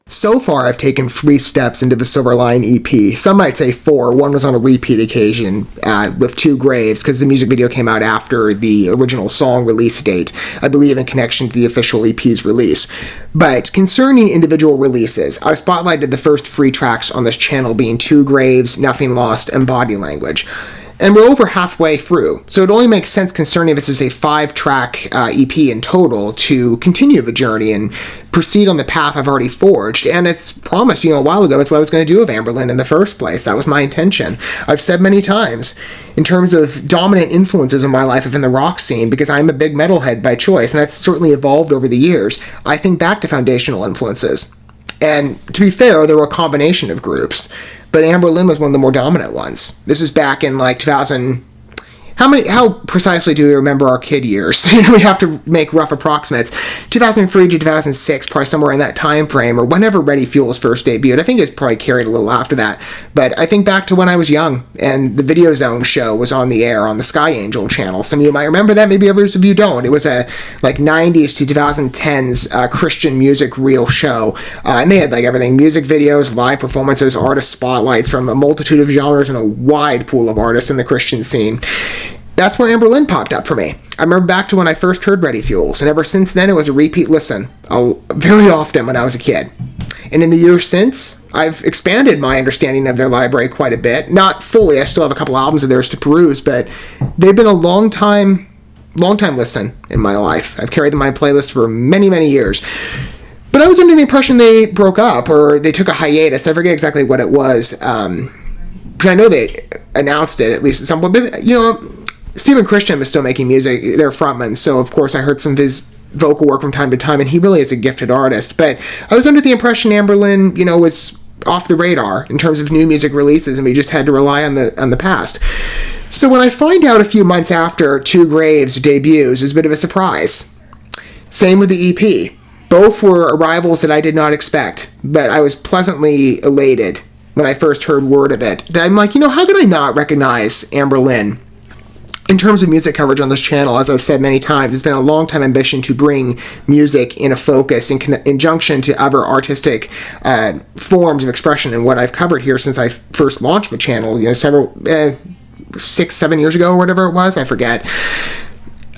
So far, I've taken 3 steps into the Silverline EP. Some might say 4. One was on a repeat occasion with 2 Graves, because the music video came out after the original song release date, I believe in connection to the official EP's release. But concerning individual releases, I've spotlighted the first 3 tracks on this channel being 2 Graves, Nothing Lost, and Body Language. And we're over halfway through, so it only makes sense concerning this is a 5-track EP in total to continue the journey and proceed on the path I've already forged. And it's promised, a while ago, it's what I was going to do with ANBERLIN in the first place. That was my intention. I've said many times, in terms of dominant influences in my life within the rock scene, because I'm a big metalhead by choice, and that's certainly evolved over the years, I think back to foundational influences. And to be fair, there were a combination of groups, but ANBERLIN was one of the more dominant ones. This is back in 2000. How precisely do we remember our kid years? We have to make rough approximates. 2003 to 2006, probably somewhere in that time frame, or whenever Ready Fuels first debuted. I think it's probably carried a little after that. But I think back to when I was young, and the Video Zone show was on the air on the Sky Angel channel. Some of you might remember that, maybe others of you don't. It was a 90s to 2010s Christian music reel show. And they had everything, music videos, live performances, artist spotlights from a multitude of genres and a wide pool of artists in the Christian scene. That's where ANBERLIN popped up for me. I remember back to when I first heard Ready Fuels, and ever since then it was a repeat listen, very often when I was a kid. And in the years since, I've expanded my understanding of their library quite a bit. Not fully, I still have a couple albums of theirs to peruse, but they've been a long time listen in my life. I've carried them on my playlist for many, many years. But I was under the impression they broke up, or they took a hiatus. I forget exactly what it was, because I know they announced it, at least at some point. But, Stephen Christian is still making music, their frontman, so of course I heard some of his vocal work from time to time, and he really is a gifted artist. But I was under the impression ANBERLIN, was off the radar in terms of new music releases, and we just had to rely on the past. So when I find out a few months after 2 Graves debuts, it was a bit of a surprise. Same with the EP. Both were arrivals that I did not expect, but I was pleasantly elated when I first heard word of it. That I'm like, how could I not recognize ANBERLIN? In terms of music coverage on this channel, as I've said many times, it's been a long-time ambition to bring music in a focus in conjunction to other artistic forms of expression. And what I've covered here since I first launched the channel, 6-7 years ago or whatever it was, I forget.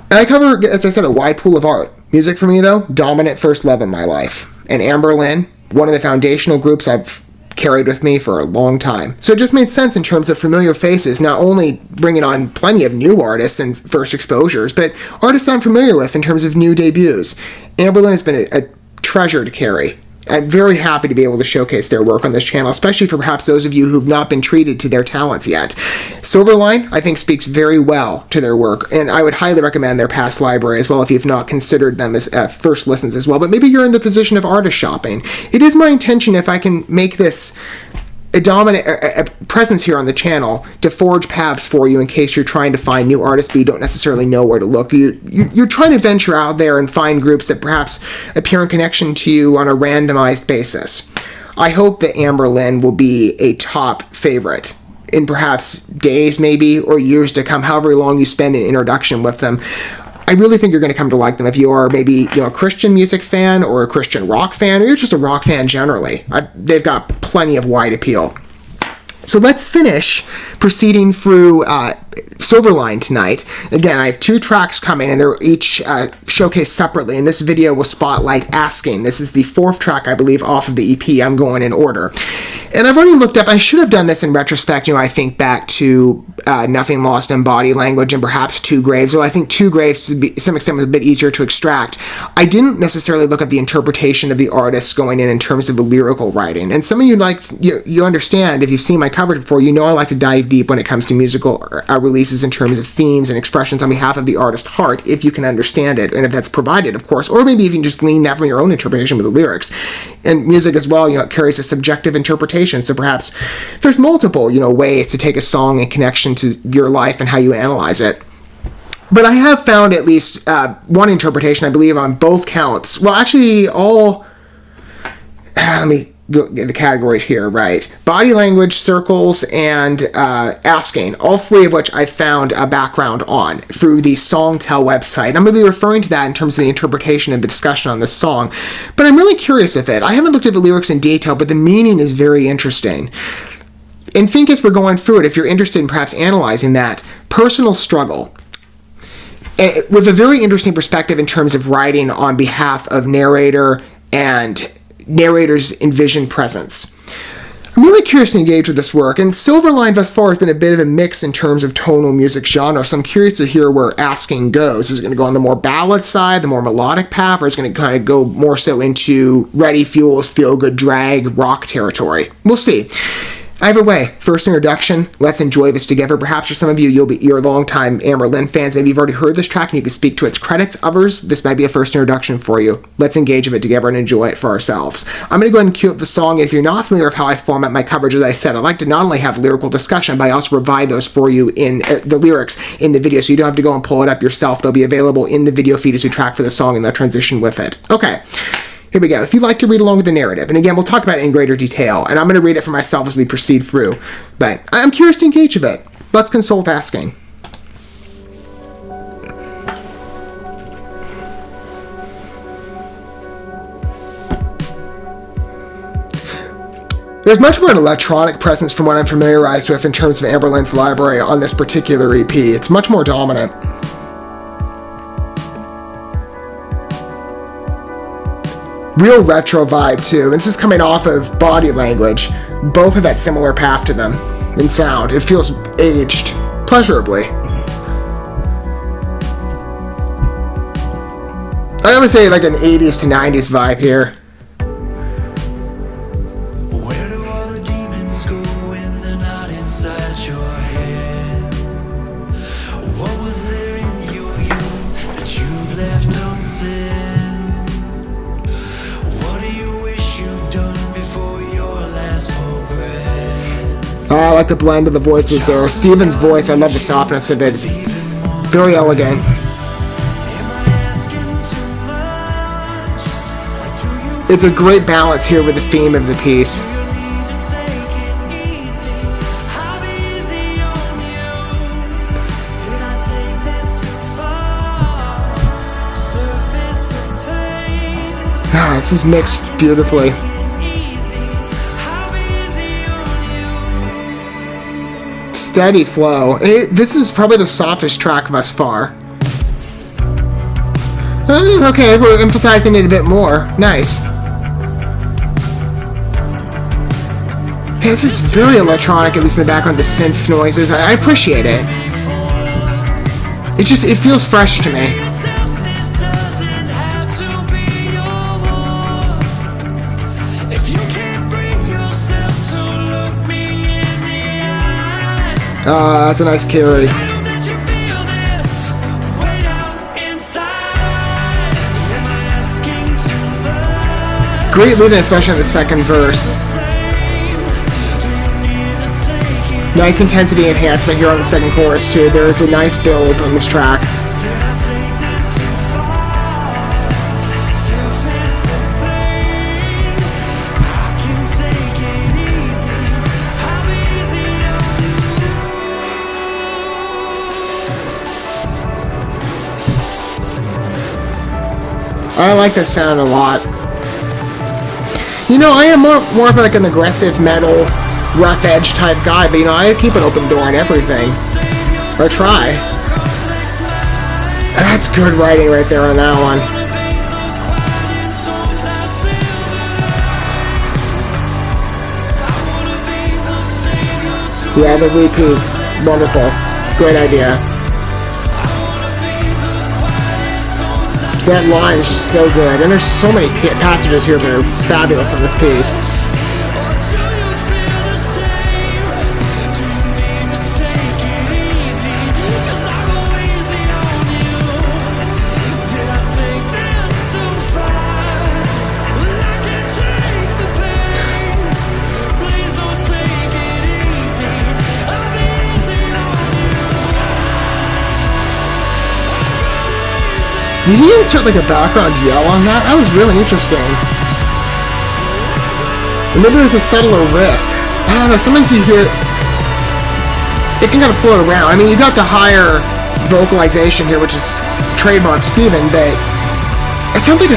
And I cover, as I said, a wide pool of art. Music for me, though, dominant first love in my life. And ANBERLIN, one of the foundational groups I've carried with me for a long time. So it just made sense in terms of familiar faces, not only bringing on plenty of new artists and first exposures, but artists I'm familiar with in terms of new debuts. ANBERLIN has been a treasure to carry. I'm very happy to be able to showcase their work on this channel, especially for perhaps those of you who've not been treated to their talents yet. Silverline, I think, speaks very well to their work, and I would highly recommend their past library as well if you've not considered them as first listens as well, but maybe you're in the position of artist shopping. It is my intention, if I can make this a dominant presence here on the channel, to forge paths for you in case you're trying to find new artists but you don't necessarily know where to look. You're trying to venture out there and find groups that perhaps appear in connection to you on a randomized basis. I hope that ANBERLIN will be a top favorite in perhaps days maybe or years to come, however long you spend in introduction with them. I really think you're going to come to like them if you are maybe a Christian music fan or a Christian rock fan, or you're just a rock fan generally. They've got plenty of wide appeal. So let's finish proceeding through Silverline tonight. Again, I have 2 tracks coming, and they're each showcased separately, and this video will spotlight Asking. This is the 4th track, I believe, off of the EP. I'm going in order. And I've already looked up, I should have done this in retrospect, I think back to Nothing Lost and Body Language and perhaps 2 Graves, though I think 2 Graves to some extent was a bit easier to extract. I didn't necessarily look at the interpretation of the artists going in terms of the lyrical writing. And some of you you understand, if you've seen my coverage before, I like to dive deep when it comes to musical releases in terms of themes and expressions on behalf of the artist heart, if you can understand it, and if that's provided, of course, or maybe if you can just glean that from your own interpretation with the lyrics. And music as well, it carries a subjective interpretation, so perhaps there's multiple, ways to take a song in connection to your life and how you analyze it. But I have found at least one interpretation, I believe, on both counts. Well, actually, the categories here, right? Body language, circles, and asking, all three of which I found a background on through the Songtell website. I'm going to be referring to that in terms of the interpretation and the discussion on this song, but I'm really curious of it. I haven't looked at the lyrics in detail, but the meaning is very interesting. And think as we're going through it, if you're interested in perhaps analyzing that, personal struggle, with a very interesting perspective in terms of writing on behalf of narrator and narrator's envisioned presence. I'm really curious to engage with this work, and Silverline thus far has been a bit of a mix in terms of tonal music genre, so I'm curious to hear where Asking goes. Is it going to go on the more ballad side, the more melodic path, or is it going to kind of go more so into Ready Fuels, feel-good drag, rock territory? We'll see. Either way, first introduction, let's enjoy this together. Perhaps for some of you, you're longtime ANBERLIN fans. Maybe you've already heard this track and you can speak to its credits. Others, this might be a first introduction for you. Let's engage with it together and enjoy it for ourselves. I'm going to go ahead and cue up the song, and if you're not familiar with how I format my coverage, as I said, I like to not only have lyrical discussion, but I also provide those for you in the lyrics in the video, so you don't have to go and pull it up yourself. They'll be available in the video feed as we track for the song and the transition with it. Okay. Here we go. If you'd like to read along with the narrative, and again, we'll talk about it in greater detail, and I'm going to read it for myself as we proceed through, but I'm curious to engage with it. Let's consult Asking. There's much more an electronic presence from what I'm familiarized with in terms of ANBERLIN's library on this particular EP. It's much more dominant. Real retro vibe, too. And this is coming off of Body Language. Both have that similar path to them in sound. It feels aged pleasurably. I'm going to say like an 80s to 90s vibe here. Where do all the demons go when they're not inside your head? What was there in your youth that you've left unsaid? Oh, I like the blend of the voices there. Steven's voice, I love the softness of it. It's very elegant. It's a great balance here with the theme of the piece. Ah, this is mixed beautifully. Steady flow. This is probably the softest track thus far. Okay, we're emphasizing it a bit more. Nice. Hey, this is very electronic, at least in the background, the synth noises. I appreciate it. It feels fresh to me. That's a nice carry. Great lead-in, especially in the second verse. Nice intensity enhancement here on the second chorus, too. There is a nice build on this track. I like that sound a lot. You know, I am more of like an aggressive metal, rough edge type guy, but you know, I keep an open door on everything. Or try. That's good writing right there on that one. Yeah, the repeat. Wonderful. Great idea. That line is just so good, and there's so many passages here that are fabulous in this piece. Did he insert like a background yell on that? That was really interesting. Or maybe there's a subtler riff. I don't know, sometimes you hear... It can kind of float around. I mean, you got the higher vocalization here, which is trademark Steven, but it sounds like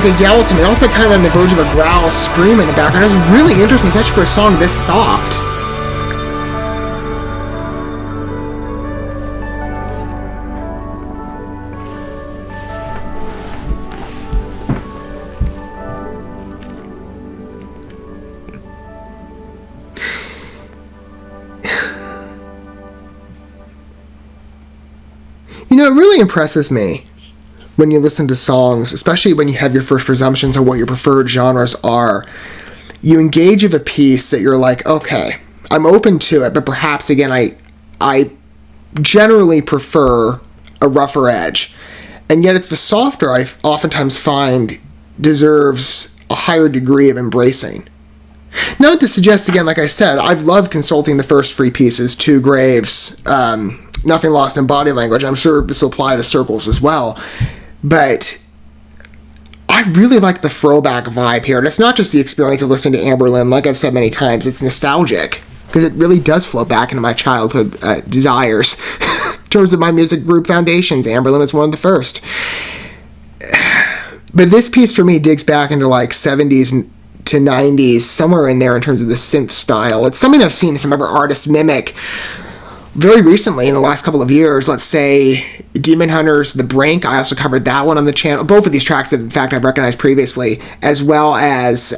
a yell to me. Also kind of on the verge of a growl scream in the background. It's really interesting, especially for a song this soft. You know, it really impresses me when you listen to songs, especially when you have your first presumptions of what your preferred genres are. You engage with a piece that you're like, okay, I'm open to it, but perhaps, again, I generally prefer a rougher edge. And yet it's the softer I oftentimes find deserves a higher degree of embracing. Not to suggest, again, like I said, I've loved consulting the first three pieces, Two Graves, Nothing Lost in Body Language. I'm sure this will apply to Circles as well. But I really like the throwback vibe here. And it's not just the experience of listening to ANBERLIN. Like I've said many times, it's nostalgic. Because it really does flow back into my childhood desires. In terms of my music group foundations, ANBERLIN is one of the first. But this piece for me digs back into like 70s to 90s, somewhere in there in terms of the synth style. It's something I've seen some other artists mimic very recently in the last couple of years. Let's say Demon Hunters, The Brink. I also covered that one on the channel. Both of these tracks, in fact, I've recognized previously, as well as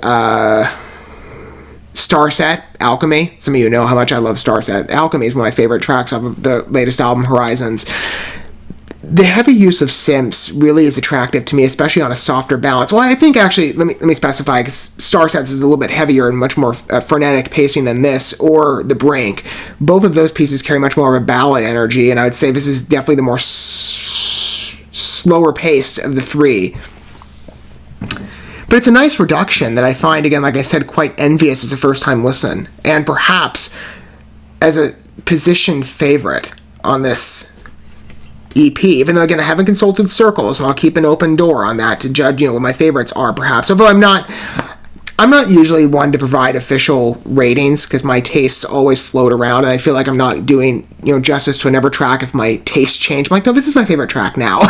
Starset, Alchemy. Some of you know how much I love Starset. Alchemy is one of my favorite tracks off of the latest album, Horizons. The heavy use of synths really is attractive to me, especially on a softer balance. Well, I think actually, let me specify, because Starset is a little bit heavier and much more frenetic pacing than this, or The Brink. Both of those pieces carry much more of a ballad energy, and I would say this is definitely the more slower pace of the three. But it's a nice reduction that I find, again, like I said, quite envious as a first-time listen, and perhaps as a position favorite on this EP, even though, again, I haven't consulted Circles, and I'll keep an open door on that to judge, what my favorites are, perhaps. Although I'm not usually one to provide official ratings, because my tastes always float around, and I feel like I'm not doing, justice to another track if my tastes change. I'm like, no, this is my favorite track now.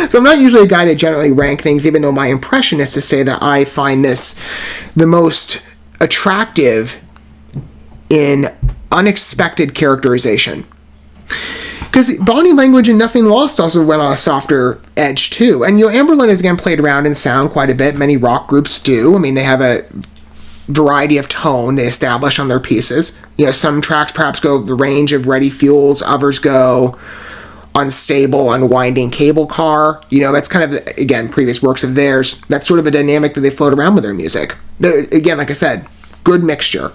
So I'm not usually a guy to generally rank things, even though my impression is to say that I find this the most attractive in unexpected characterization. Because Body Language and Nothing Lost also went on a softer edge, too. And, ANBERLIN has, again, played around in sound quite a bit. Many rock groups do. I mean, they have a variety of tone they establish on their pieces. Some tracks perhaps go the range of Ready Fuels. Others go Unstable, Unwinding Cable Car. That's kind of, again, previous works of theirs. That's sort of a dynamic that they float around with their music. Again, like I said, good mixture.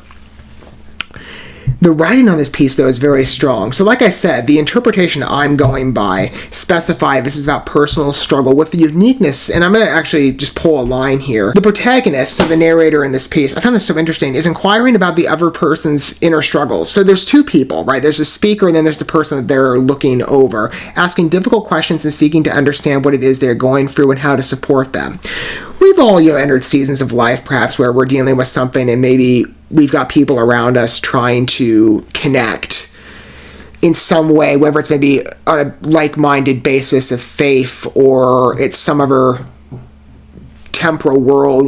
The writing on this piece, though, is very strong. So like I said, the interpretation I'm going by specify this is about personal struggle with the uniqueness, and I'm going to actually just pull a line here. The protagonist, so the narrator in this piece, I found this so interesting, is inquiring about the other person's inner struggles. So there's two people, right? There's the speaker, and then there's the person that they're looking over, asking difficult questions and seeking to understand what it is they're going through and how to support them. We've all, entered seasons of life, perhaps, where we're dealing with something and maybe we've got people around us trying to connect in some way, whether it's maybe on a like-minded basis of faith or it's some other temporal world,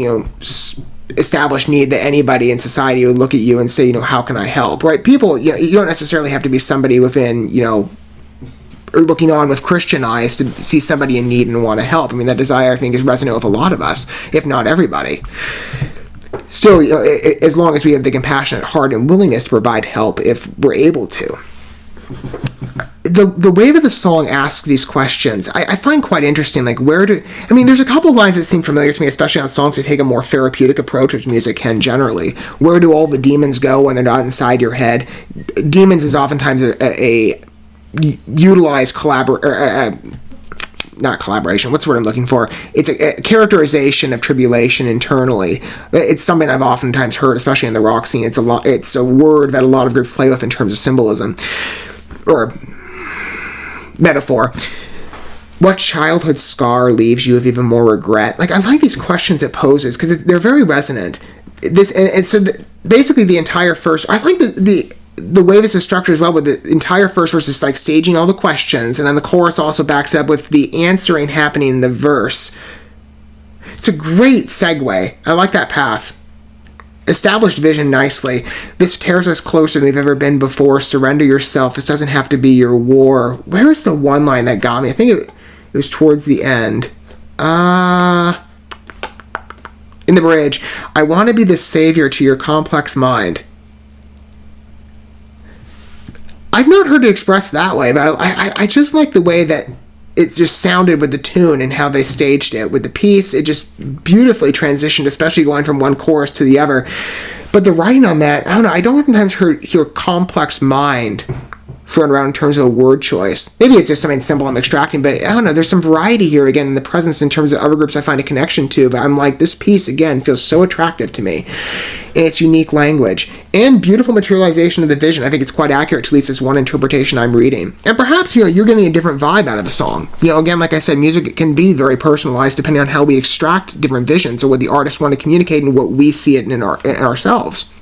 established need that anybody in society would look at you and say, how can I help, right? People, you don't necessarily have to be somebody within, or looking on with Christian eyes to see somebody in need and want to help. I mean, that desire, I think, is resonant with a lot of us, if not everybody. Still, as long as we have the compassionate heart and willingness to provide help if we're able to. The way that the song asks these questions, I find quite interesting. Like, there's a couple of lines that seem familiar to me, especially on songs that take a more therapeutic approach, which music can generally. Where do all the demons go when they're not inside your head? Demons is oftentimes a utilized not collaboration, what's the word I'm looking for? It's a characterization of tribulation internally. It's something I've oftentimes heard, especially in the rock scene. It's a word that a lot of groups play with in terms of symbolism or metaphor. What childhood scar leaves you with even more regret? Like, I like these questions it poses because they're very resonant. Basically the entire first, I like the way this is structured as well, with the entire first verse is like staging all the questions, and then the chorus also backs up with the answering happening in the verse. It's a great segue. I like that path. Established vision nicely. This tears us closer than we've ever been before. Surrender yourself. This doesn't have to be your war. Where is the one line that got me? I think it was towards the end. In the bridge. I want to be the savior to your complex mind. I've not heard it expressed that way, but I just like the way that it just sounded with the tune and how they staged it. With the piece, it just beautifully transitioned, especially going from one chorus to the other. But the writing on that, I don't know, I don't oftentimes hear complex mind thrown around in terms of a word choice. Maybe it's just something simple I'm extracting, but I don't know, there's some variety here again in the presence in terms of other groups I find a connection to, but I'm like, this piece again feels so attractive to me in its unique language and beautiful materialization of the vision. I think it's quite accurate to at least this one interpretation I'm reading. And perhaps, you're getting a different vibe out of the song. Again, like I said, music can be very personalized depending on how we extract different visions or what the artist want to communicate and what we see it in ourselves.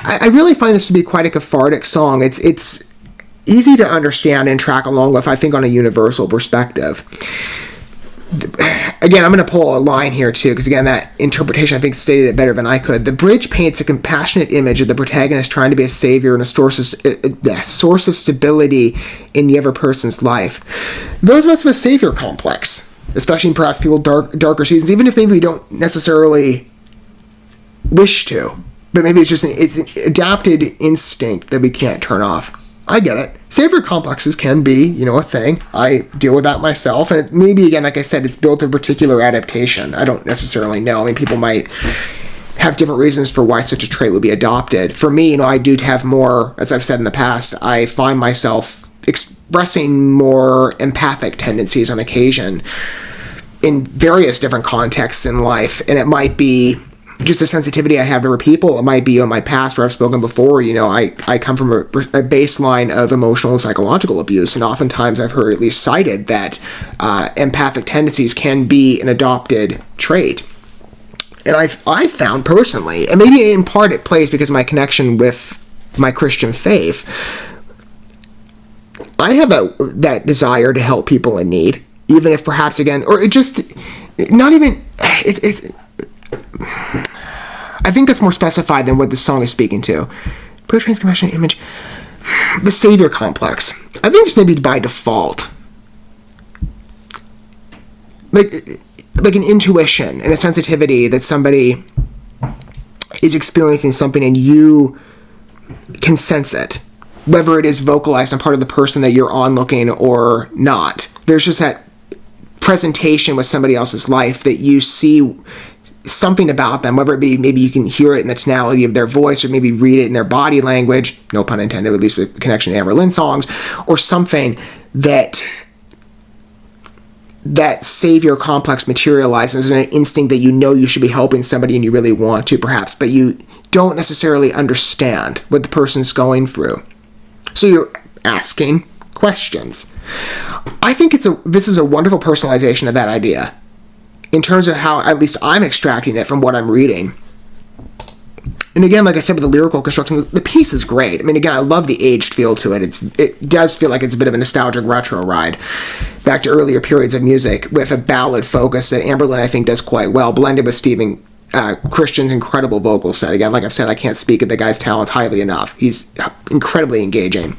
I really find this to be quite a cathartic song. It's easy to understand and track along with, I think, on a universal perspective. Again, I'm going to pull a line here, too, because, again, that interpretation, I think, stated it better than I could. The bridge paints a compassionate image of the protagonist trying to be a savior and a source of stability in the other person's life. Those of us with a savior complex, especially in perhaps people darker seasons, even if maybe we don't necessarily wish to, but maybe it's an adapted instinct that we can't turn off. I get it. Savior complexes can be, a thing. I deal with that myself. And maybe, again, like I said, it's built a particular adaptation. I don't necessarily know. I mean, people might have different reasons for why such a trait would be adopted. For me, I do have more, as I've said in the past, I find myself expressing more empathic tendencies on occasion in various different contexts in life. And it might be just a sensitivity I have to people. It might be on my past where I've spoken before. I come from a baseline of emotional and psychological abuse, and oftentimes I've heard at least cited that empathic tendencies can be an adopted trait. And I've found personally, and maybe in part it plays because of my connection with my Christian faith, I have that desire to help people in need, even if perhaps, again, or it just, not even, it's I think that's more specified than what the song is speaking to. Bridge paints compassionate image. The savior complex. I think just maybe by default. Like an intuition and a sensitivity that somebody is experiencing something and you can sense it. Whether it is vocalized on part of the person that you're onlooking or not. There's just that presentation with somebody else's life that you see something about them, whether it be maybe you can hear it in the tonality of their voice or maybe read it in their body language, no pun intended, at least with connection to ANBERLIN songs, or something that savior complex materializes as an instinct that you should be helping somebody and you really want to perhaps, but you don't necessarily understand what the person's going through. So you're asking questions. I think this is a wonderful personalization of that idea in terms of how at least I'm extracting it from what I'm reading. And again, like I said, with the lyrical construction, the piece is great. I mean, again, I love the aged feel to it. It does feel like it's a bit of a nostalgic retro ride back to earlier periods of music with a ballad focus that ANBERLIN, I think, does quite well, blended with Stephen Christian's incredible vocal set. Again, like I've said, I can't speak of the guy's talents highly enough. He's incredibly engaging.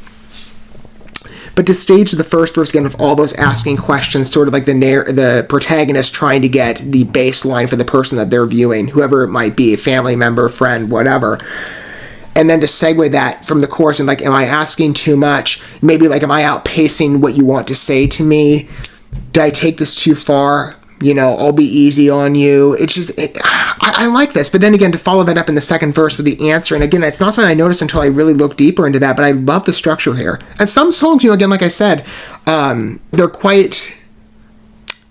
But to stage the first verse again with all those asking questions, sort of like the protagonist trying to get the baseline for the person that they're viewing, whoever it might be, a family member, friend, whatever. And then to segue that from the chorus and like, am I asking too much? Maybe like, am I outpacing what you want to say to me? Did I take this too far? I'll be easy on you. It's just, I like this. But then again, to follow that up in the second verse with the answer, and again, it's not something I noticed until I really looked deeper into that, but I love the structure here. And some songs, again, like I said, they're quite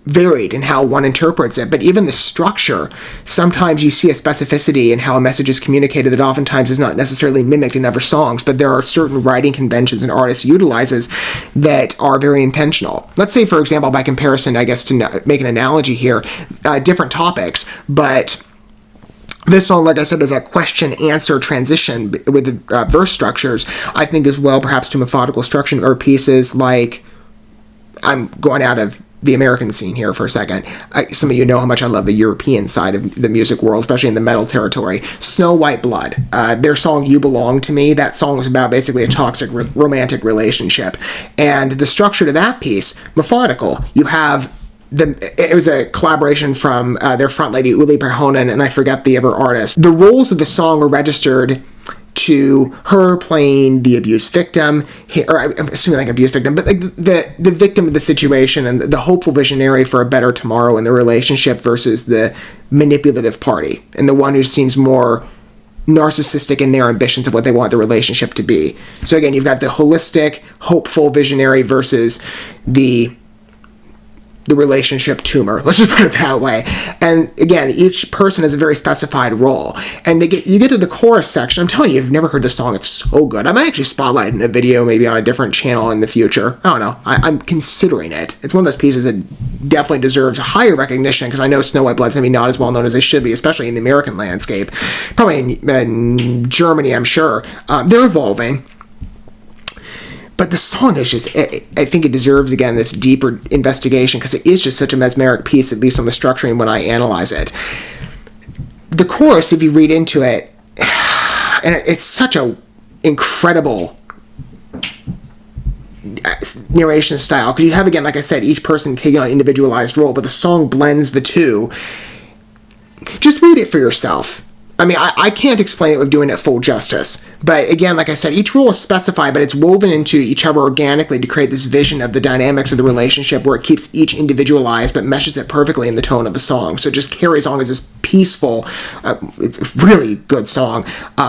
varied in how one interprets it, but even the structure, sometimes you see a specificity in how a message is communicated that oftentimes is not necessarily mimicked in other songs, but there are certain writing conventions an artist utilizes that are very intentional. Let's say, for example, by comparison, I guess to make an analogy here, different topics, but this song, like I said, is a question-answer transition with the verse structures, I think as well, perhaps to methodical structure or pieces like, I'm going out of the American scene here for a second. Some of you know how much I love the European side of the music world, especially in the metal territory. Snow White Blood, their song You Belong to Me, that song was about basically a toxic romantic relationship. And the structure to that piece, methodical. You have it was a collaboration from their front lady, Uli Perhonen, and I forget the other artist. The roles of the song were registered to her playing the abuse victim, or I'm assuming like abuse victim, but like the victim of the situation and the hopeful visionary for a better tomorrow in the relationship versus the manipulative party and the one who seems more narcissistic in their ambitions of what they want the relationship to be. So again, you've got the holistic, hopeful visionary versus the relationship tumor, let's just put it that way. And again, each person has a very specified role. And you get to the chorus section, I'm telling you, you've never heard the song, it's so good. I might actually spotlight it in a video, maybe on a different channel in the future. I don't know. I'm considering it. It's one of those pieces that definitely deserves higher recognition, because I know Snow White Blood's maybe not as well known as they should be, especially in the American landscape. Probably in Germany, I'm sure. They're evolving. But the song is just, I think it deserves, again, this deeper investigation, because it is just such a mesmeric piece, at least on the structuring when I analyze it. The chorus, if you read into it, and it's such a incredible narration style, because you have, again, like I said, each person taking on an individualized role, but the song blends the two. Just read it for yourself. I mean, I can't explain it with doing it full justice. But again, like I said, each role is specified, but it's woven into each other organically to create this vision of the dynamics of the relationship where it keeps each individualized but meshes it perfectly in the tone of the song. So it just carries on as this peaceful, it's a really good song,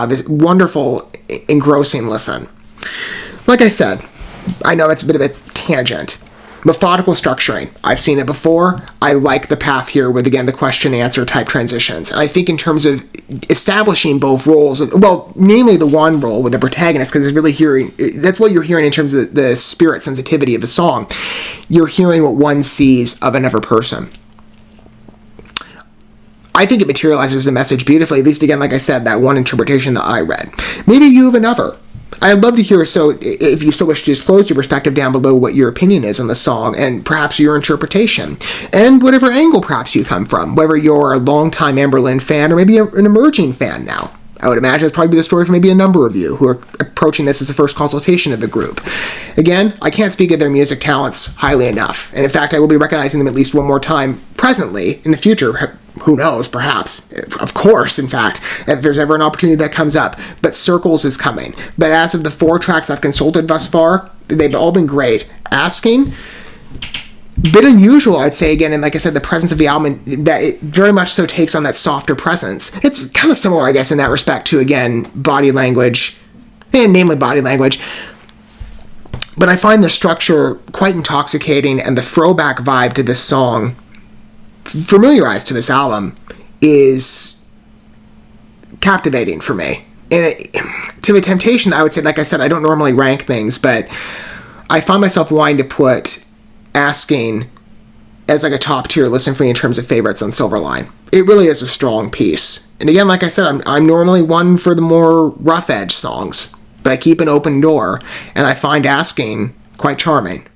this wonderful, engrossing listen. Like I said, I know it's a bit of a tangent. Methodical structuring. I've seen it before. I like the path here with, again, the question-answer type transitions. And I think in terms of establishing both roles, well, namely the one role with the protagonist, because it's really hearing, that's what you're hearing in terms of the spirit sensitivity of the song. You're hearing what one sees of another person. I think it materializes the message beautifully, at least, again, like I said, that one interpretation that I read. Maybe you have another. I'd love to hear, so if you so wish to disclose your perspective down below, what your opinion is on the song, and perhaps your interpretation, and whatever angle perhaps you come from, whether you're a longtime ANBERLIN fan or maybe an emerging fan now. I would imagine it's probably the story for maybe a number of you who are approaching this as the first consultation of the group. Again, I can't speak of their music talents highly enough, and in fact, I will be recognizing them at least one more time presently. In the future, who knows, perhaps, of course, in fact, if there's ever an opportunity that comes up. But Circles is coming. But as of the 4 tracks I've consulted thus far, they've all been great. Asking, bit unusual, I'd say, again, and like I said, the presence of the album, that it very much so takes on that softer presence. It's kind of similar, I guess, in that respect to, again, body language, and namely body language. But I find the structure quite intoxicating, and the throwback vibe to this song, familiarized to this album, is captivating for me. And to the temptation, I would say, like I said, I don't normally rank things, but I find myself wanting to put Asking as like a top tier listen for me in terms of favorites on Silverline. It really is a strong piece. And again, like I said, I'm normally one for the more rough edge songs, but I keep an open door, and I find Asking quite charming.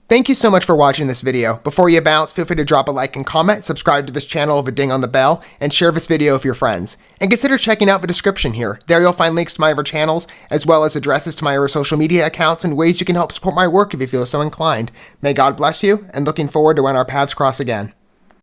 Thank you so much for watching this video. Before you bounce, feel free to drop a like and comment, subscribe to this channel with a ding on the bell, and share this video with your friends. And consider checking out the description here. There you'll find links to my other channels, as well as addresses to my other social media accounts and ways you can help support my work if you feel so inclined. May God bless you, and looking forward to when our paths cross again.